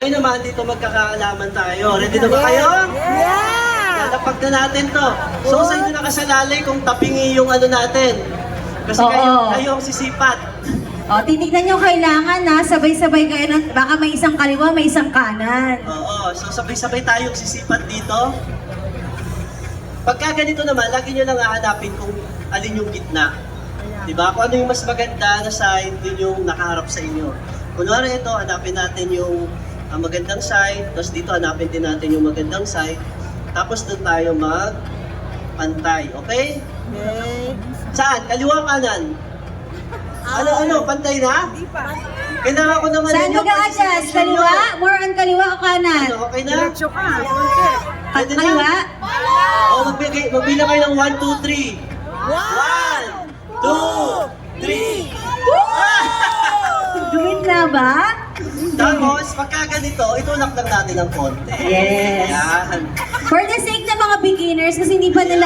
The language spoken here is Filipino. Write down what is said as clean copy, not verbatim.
Ngayon naman dito magkakaalaman tayo. Ready na ba kayo? Yeah! Lalapag na natin to. So sa inyo nakasalalay kung tapingi yung ano natin. Kasi Oo. kayo ang sisipat. O, titignan nyo kailangan na sabay-sabay kayo ng, baka may isang kaliwa, may isang kanan. Oo, so sabay-sabay tayong sisipat dito. Pagka ganito naman, lagi nyo lang hahanapin kung alin yung gitna. Diba? Kung ano yung mas maganda na side, yun yung nakaharap sa inyo. Kunwari ito, hanapin natin yung magandang side, tapos dito hanapin din natin yung magandang side, tapos doon tayo mag-pantay, okay? Okay. Saan? Kaliwa kanan? Ano, pantay na? Kailangan ko naman Saan mag-a-adjust? Kaliwa? More on kaliwa o kanan? Ano, okay na? Diretso ka, konti. Pwede na? Kaliwa? O, magbilang kayo ng 1, 2, 3. 1, 2, 3. Gawin na ba? Tapos, pagka ganito, itulak lang natin ng konti. Yes. Yan. For the sake ng mga beginners, kasi hindi pa nila